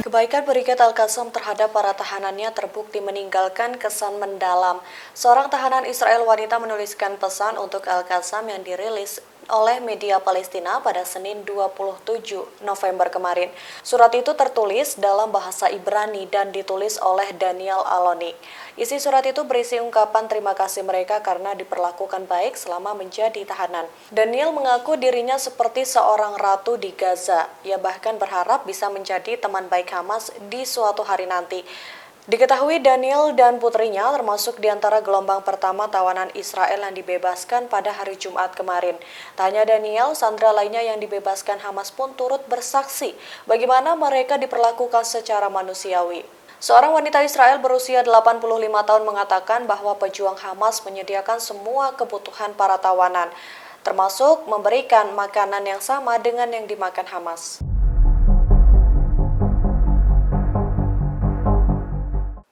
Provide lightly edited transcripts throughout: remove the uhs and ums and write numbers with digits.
Kebaikan Brigade Al-Qassam terhadap para tahanannya terbukti meninggalkan kesan mendalam. Seorang tahanan Israel wanita menuliskan pesan untuk Al-Qassam yang dirilis oleh media Palestina pada Senin 27 November kemarin. Surat itu tertulis dalam bahasa Ibrani dan ditulis oleh Daniel Aloni. Isi surat itu berisi ungkapan terima kasih mereka karena diperlakukan baik selama menjadi tahanan. Daniel mengaku dirinya seperti seorang ratu di Gaza. Ia bahkan berharap bisa menjadi teman baik Hamas di suatu hari nanti. Diketahui Daniel dan putrinya termasuk di antara gelombang pertama tawanan Israel yang dibebaskan pada hari Jumat kemarin. Tak hanya Daniel, sandera lainnya yang dibebaskan Hamas pun turut bersaksi bagaimana mereka diperlakukan secara manusiawi. Seorang wanita Israel berusia 85 tahun mengatakan bahwa pejuang Hamas menyediakan semua kebutuhan para tawanan, termasuk memberikan makanan yang sama dengan yang dimakan Hamas.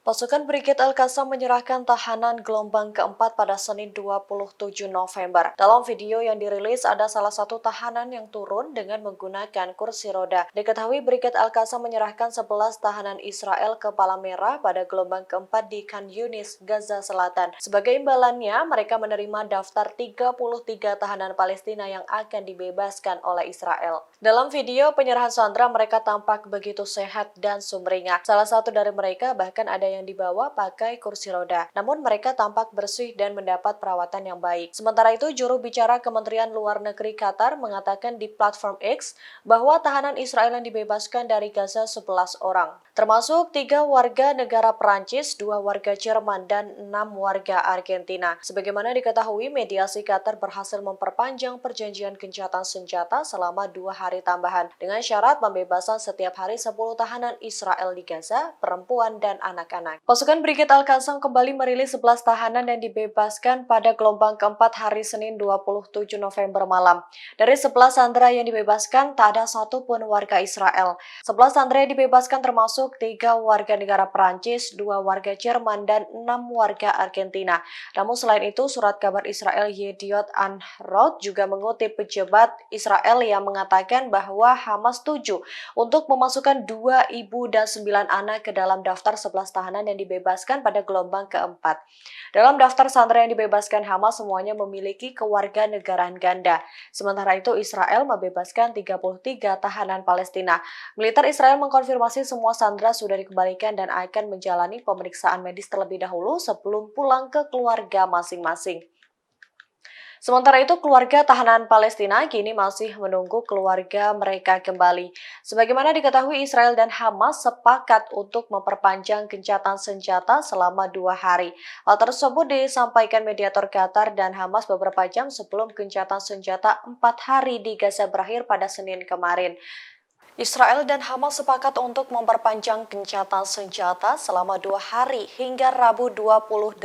Pasukan Brigade Al-Qassam menyerahkan tahanan gelombang keempat pada Senin 27 November. Dalam video yang dirilis ada salah satu tahanan yang turun dengan menggunakan kursi roda. Diketahui Brigade Al-Qassam menyerahkan 11 tahanan Israel ke Palang Merah pada gelombang keempat di Khan Yunis, Gaza Selatan. Sebagai imbalannya, mereka menerima daftar 33 tahanan Palestina yang akan dibebaskan oleh Israel. Dalam video penyerahan sandera, mereka tampak begitu sehat dan sumringah. Salah satu dari mereka bahkan ada yang dibawa pakai kursi roda. Namun mereka tampak bersih dan mendapat perawatan yang baik. Sementara itu, juru bicara Kementerian Luar Negeri Qatar mengatakan di platform X bahwa tahanan Israel yang dibebaskan dari Gaza 11 orang. Termasuk 3 warga negara Perancis, 2 warga Jerman, dan 6 warga Argentina. Sebagaimana diketahui, mediasi Qatar berhasil memperpanjang perjanjian gencatan senjata selama 2 hari tambahan dengan syarat pembebasan setiap hari 10 tahanan Israel di Gaza, perempuan, dan anak-anak. Pasukan Brigade Al-Qassam kembali merilis 11 tahanan yang dibebaskan pada gelombang keempat hari Senin 27 November malam. Dari 11 sandera yang dibebaskan, tak ada satupun warga Israel. 11 sandera yang dibebaskan termasuk 3 warga negara Perancis, 2 warga Jerman, dan 6 warga Argentina. Namun selain itu, surat kabar Israel Yediot Ahronoth juga mengutip pejabat Israel yang mengatakan bahwa Hamas setuju untuk memasukkan 2 ibu dan 9 anak ke dalam daftar 11 tahanan yang dibebaskan pada gelombang keempat. Dalam daftar sandera yang dibebaskan Hamas semuanya memiliki kewarganegaraan ganda. Sementara itu Israel membebaskan 33 tahanan Palestina. Militer Israel mengkonfirmasi semua sandera sudah dikembalikan dan akan menjalani pemeriksaan medis terlebih dahulu sebelum pulang ke keluarga masing-masing. Sementara itu, keluarga tahanan Palestina kini masih menunggu keluarga mereka kembali. Sebagaimana diketahui, Israel dan Hamas sepakat untuk memperpanjang gencatan senjata selama 2 hari. Hal tersebut disampaikan mediator Qatar dan Hamas beberapa jam sebelum gencatan senjata 4 hari di Gaza berakhir pada Senin kemarin. Israel dan Hamas sepakat untuk memperpanjang gencatan senjata selama 2 hari hingga Rabu 28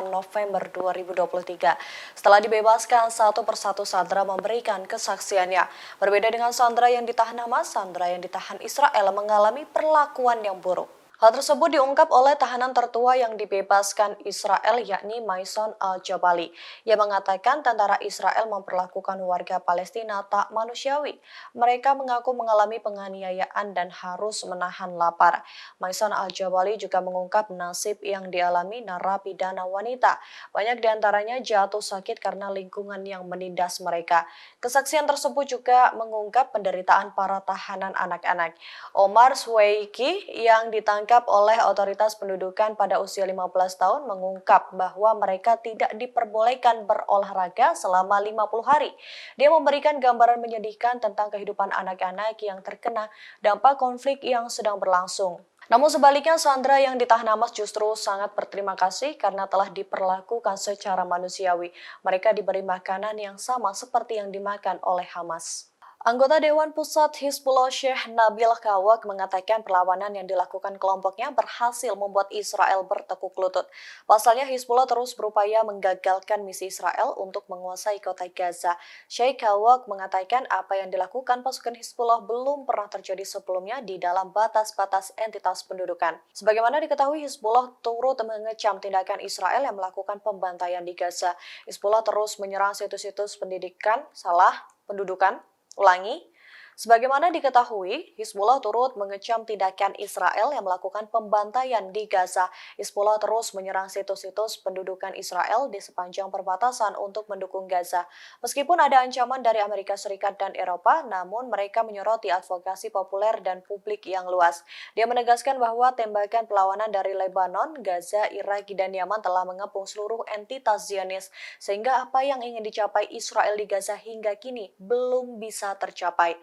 November 2023. Setelah dibebaskan, satu persatu sandera memberikan kesaksiannya. Berbeda dengan sandera yang ditahan Hamas, sandera yang ditahan Israel mengalami perlakuan yang buruk. Hal tersebut diungkap oleh tahanan tertua yang dibebaskan Israel yakni Maison Al-Jabali. Ia mengatakan tentara Israel memperlakukan warga Palestina tak manusiawi. Mereka mengaku mengalami penganiayaan dan harus menahan lapar. Maison Al-Jabali juga mengungkap nasib yang dialami narapidana wanita. Banyak diantaranya jatuh sakit karena lingkungan yang menindas mereka. Kesaksian tersebut juga mengungkap penderitaan para tahanan anak-anak. Omar Sweiki yang ditangkap oleh otoritas pendudukan pada usia 15 tahun mengungkap bahwa mereka tidak diperbolehkan berolahraga selama 50 hari. Dia memberikan gambaran menyedihkan tentang kehidupan anak-anak yang terkena dampak konflik yang sedang berlangsung. Namun sebaliknya, sandera yang ditahan Hamas justru sangat berterima kasih karena telah diperlakukan secara manusiawi. Mereka diberi makanan yang sama seperti yang dimakan oleh Hamas. Anggota Dewan Pusat Hizbullah Syekh Nabil Kawak mengatakan perlawanan yang dilakukan kelompoknya berhasil membuat Israel bertekuk lutut. Pasalnya Hizbullah terus berupaya menggagalkan misi Israel untuk menguasai kota Gaza. Syekh Kawak mengatakan apa yang dilakukan pasukan Hizbullah belum pernah terjadi sebelumnya di dalam batas-batas entitas pendudukan. Sebagaimana diketahui, Hizbullah turut mengecam tindakan Israel yang melakukan pembantaian di Gaza. Hizbullah terus menyerang situs-situs pendudukan. Sebagaimana diketahui, Hizbullah turut mengecam tindakan Israel yang melakukan pembantaian di Gaza. Hizbullah terus menyerang situs-situs pendudukan Israel di sepanjang perbatasan untuk mendukung Gaza. Meskipun ada ancaman dari Amerika Serikat dan Eropa, namun mereka menyoroti advokasi populer dan publik yang luas. Dia menegaskan bahwa tembakan perlawanan dari Lebanon, Gaza, Irak, dan Yaman telah mengepung seluruh entitas Zionis, sehingga apa yang ingin dicapai Israel di Gaza hingga kini belum bisa tercapai.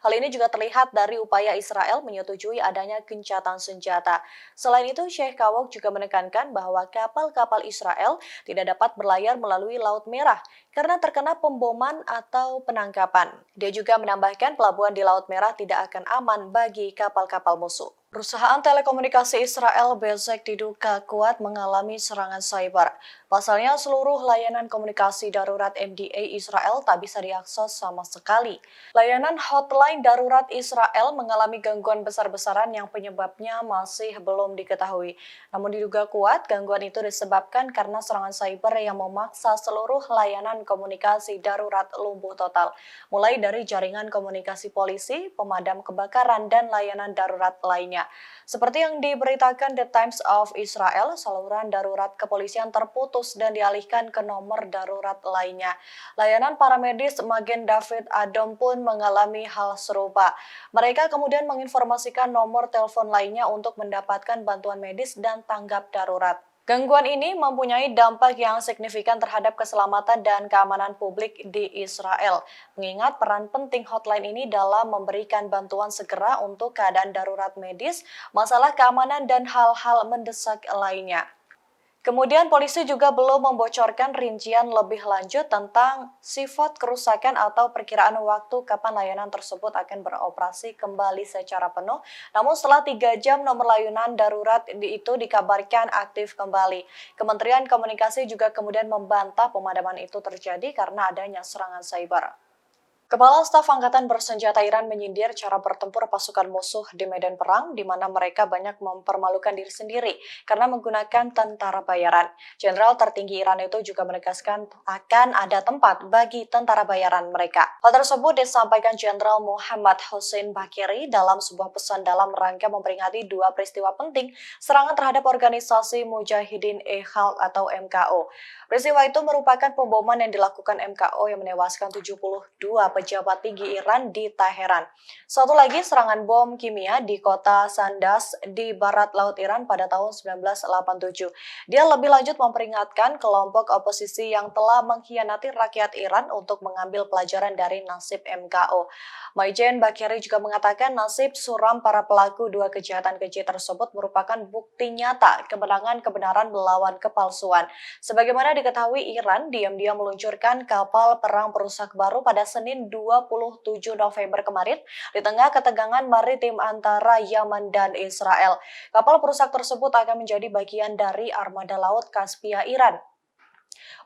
Hal ini juga terlihat dari upaya Israel menyetujui adanya gencatan senjata. Selain itu, Sheikh Kawok juga menekankan bahwa kapal-kapal Israel tidak dapat berlayar melalui Laut Merah karena terkena pemboman atau penangkapan. Dia juga menambahkan pelabuhan di Laut Merah tidak akan aman bagi kapal-kapal musuh. Perusahaan telekomunikasi Israel Bezek diduga kuat mengalami serangan cyber. Pasalnya, seluruh layanan komunikasi darurat MDA Israel tak bisa diakses sama sekali. Layanan hotline darurat Israel mengalami gangguan besar-besaran yang penyebabnya masih belum diketahui. Namun diduga kuat, gangguan itu disebabkan karena serangan cyber yang memaksa seluruh layanan komunikasi darurat lumpuh total, mulai dari jaringan komunikasi polisi, pemadam kebakaran, dan layanan darurat lainnya. Seperti yang diberitakan The Times of Israel, saluran darurat kepolisian terputus dan dialihkan ke nomor darurat lainnya. Layanan paramedis Magen David Adom pun mengalami hal serupa. Mereka kemudian menginformasikan nomor telepon lainnya untuk mendapatkan bantuan medis dan tanggap darurat. Gangguan ini mempunyai dampak yang signifikan terhadap keselamatan dan keamanan publik di Israel, mengingat peran penting hotline ini dalam memberikan bantuan segera untuk keadaan darurat medis, masalah keamanan, dan hal-hal mendesak lainnya. Kemudian polisi juga belum membocorkan rincian lebih lanjut tentang sifat kerusakan atau perkiraan waktu kapan layanan tersebut akan beroperasi kembali secara penuh. Namun setelah 3 jam nomor layanan darurat itu dikabarkan aktif kembali. Kementerian Komunikasi juga kemudian membantah pemadaman itu terjadi karena adanya serangan cyber. Kepala Staf Angkatan Bersenjata Iran menyindir cara bertempur pasukan musuh di medan perang, di mana mereka banyak mempermalukan diri sendiri karena menggunakan tentara bayaran. Jenderal tertinggi Iran itu juga menegaskan akan ada tempat bagi tentara bayaran mereka. Hal tersebut disampaikan Jenderal Muhammad Hussein Bakiri dalam sebuah pesan dalam rangka memperingati 2 peristiwa penting serangan terhadap organisasi Mujahidin e-Khalq atau MKO. Peristiwa itu merupakan pemboman yang dilakukan MKO yang menewaskan 72 pejabat tinggi Iran di Teheran. Satu lagi serangan bom kimia di kota Sandas di barat laut Iran pada tahun 1987. Dia lebih lanjut memperingatkan kelompok oposisi yang telah mengkhianati rakyat Iran untuk mengambil pelajaran dari nasib MKO. Maijen Bakiri juga mengatakan nasib suram para pelaku 2 kejahatan keji tersebut merupakan bukti nyata kemenangan kebenaran melawan kepalsuan. Sebagaimana diketahui, Iran diam-diam meluncurkan kapal perang perusak baru pada Senin 27 November kemarin di tengah ketegangan maritim antara Yaman dan Israel. Kapal perusak tersebut akan menjadi bagian dari armada laut Kaspia Iran.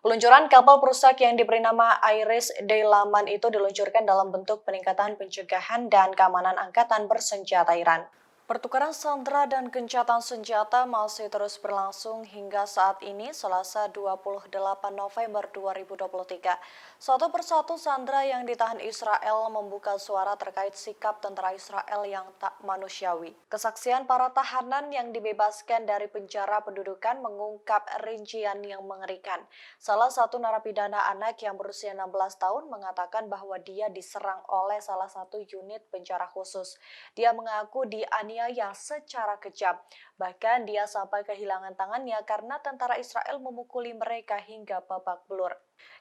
Peluncuran kapal perusak yang diberi nama Iris Deilaman itu diluncurkan dalam bentuk peningkatan pencegahan dan keamanan angkatan bersenjata Iran. Pertukaran sandera dan gencatan senjata masih terus berlangsung hingga saat ini, Selasa 28 November 2023. Satu persatu sandera yang ditahan Israel membuka suara terkait sikap tentara Israel yang tak manusiawi. Kesaksian para tahanan yang dibebaskan dari penjara pendudukan mengungkap rincian yang mengerikan. Salah satu narapidana anak yang berusia 16 tahun mengatakan bahwa dia diserang oleh salah satu unit penjara khusus. Dia mengaku dianiaya secara kejam. Bahkan dia sampai kehilangan tangannya karena tentara Israel memukuli mereka hingga babak belur.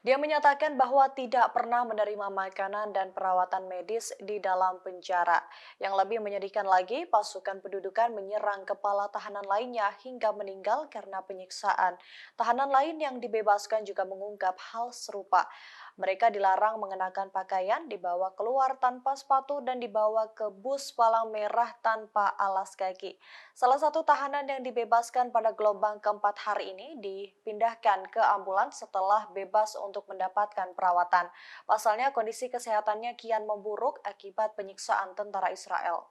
Dia menyatakan bahwa tidak pernah menerima makanan dan perawatan medis di dalam penjara. Yang lebih menyedihkan lagi, pasukan pendudukan menyerang kepala tahanan lainnya hingga meninggal karena penyiksaan. Tahanan lain yang dibebaskan juga mengungkap hal serupa. Mereka dilarang mengenakan pakaian, dibawa keluar tanpa sepatu, dan dibawa ke bus palang merah tanpa alas kaki. Salah satu tahanan yang dibebaskan pada gelombang keempat hari ini dipindahkan ke ambulans setelah bebas untuk mendapatkan perawatan. Pasalnya kondisi kesehatannya kian memburuk akibat penyiksaan tentara Israel.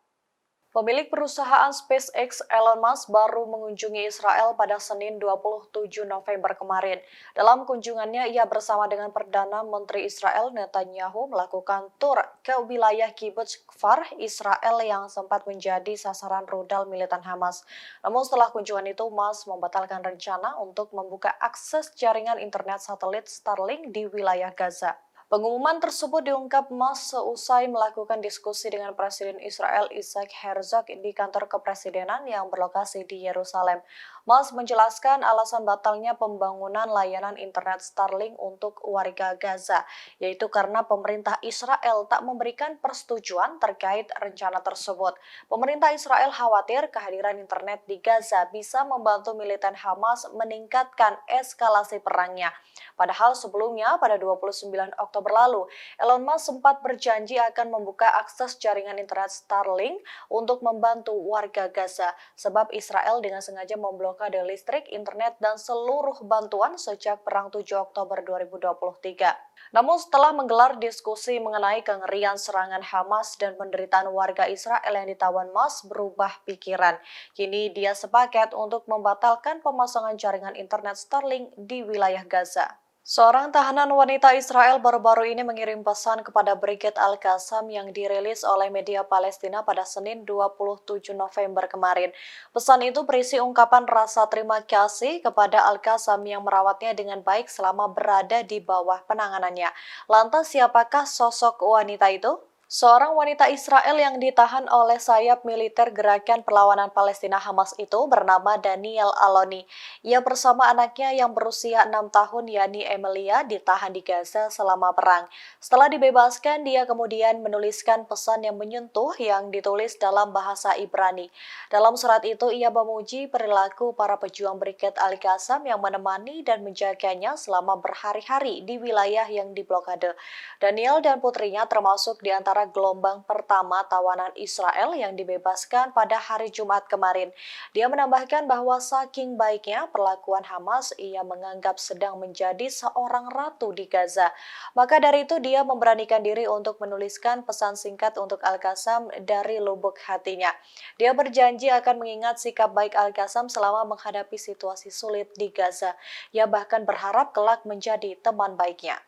Pemilik perusahaan SpaceX Elon Musk baru mengunjungi Israel pada Senin 27 November kemarin. Dalam kunjungannya, ia bersama dengan Perdana Menteri Israel Netanyahu melakukan tur ke wilayah Kibbutz Kfar, Israel yang sempat menjadi sasaran rudal militan Hamas. Namun setelah kunjungan itu, Musk membatalkan rencana untuk membuka akses jaringan internet satelit Starlink di wilayah Gaza. Pengumuman tersebut diungkap Musk seusai melakukan diskusi dengan Presiden Israel Isaac Herzog di kantor kepresidenan yang berlokasi di Yerusalem. Musk menjelaskan alasan batalnya pembangunan layanan internet Starlink untuk warga Gaza, yaitu karena pemerintah Israel tak memberikan persetujuan terkait rencana tersebut. Pemerintah Israel khawatir kehadiran internet di Gaza bisa membantu militan Hamas meningkatkan eskalasi perangnya. Padahal sebelumnya pada 29 Oktober lalu, Elon Musk sempat berjanji akan membuka akses jaringan internet Starlink untuk membantu warga Gaza, sebab Israel dengan sengaja memblokade listrik, internet, dan seluruh bantuan sejak Perang 7 Oktober 2023. Namun setelah menggelar diskusi mengenai kengerian serangan Hamas dan penderitaan warga Israel yang ditawan Musk berubah pikiran. Kini dia sepakat untuk membatalkan pemasangan jaringan internet Starlink di wilayah Gaza. Seorang tahanan wanita Israel baru-baru ini mengirim pesan kepada Brigade Al-Qassam yang dirilis oleh media Palestina pada Senin 27 November kemarin. Pesan itu berisi ungkapan rasa terima kasih kepada Al-Qassam yang merawatnya dengan baik selama berada di bawah penanganannya. Lantas siapakah sosok wanita itu? Seorang wanita Israel yang ditahan oleh sayap militer Gerakan Perlawanan Palestina Hamas itu bernama Daniel Aloni. Ia bersama anaknya yang berusia 6 tahun yakni Emilia ditahan di Gaza selama perang. Setelah dibebaskan, dia kemudian menuliskan pesan yang menyentuh yang ditulis dalam bahasa Ibrani. Dalam surat itu, ia memuji perilaku para pejuang Brigade Al-Qassam yang menemani dan menjaganya selama berhari-hari di wilayah yang diblokade. Daniel dan putrinya termasuk di antara gelombang pertama tawanan Israel yang dibebaskan pada hari Jumat kemarin. Dia menambahkan bahwa saking baiknya perlakuan Hamas, ia menganggap sedang menjadi seorang ratu di Gaza. Maka dari itu dia memberanikan diri untuk menuliskan pesan singkat untuk Al-Qassam dari lubuk hatinya. Dia berjanji akan mengingat sikap baik Al-Qassam selama menghadapi situasi sulit di Gaza. Ia bahkan berharap kelak menjadi teman baiknya.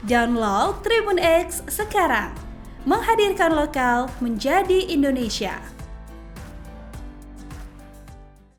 Download Tribun X sekarang, menghadirkan lokal menjadi Indonesia.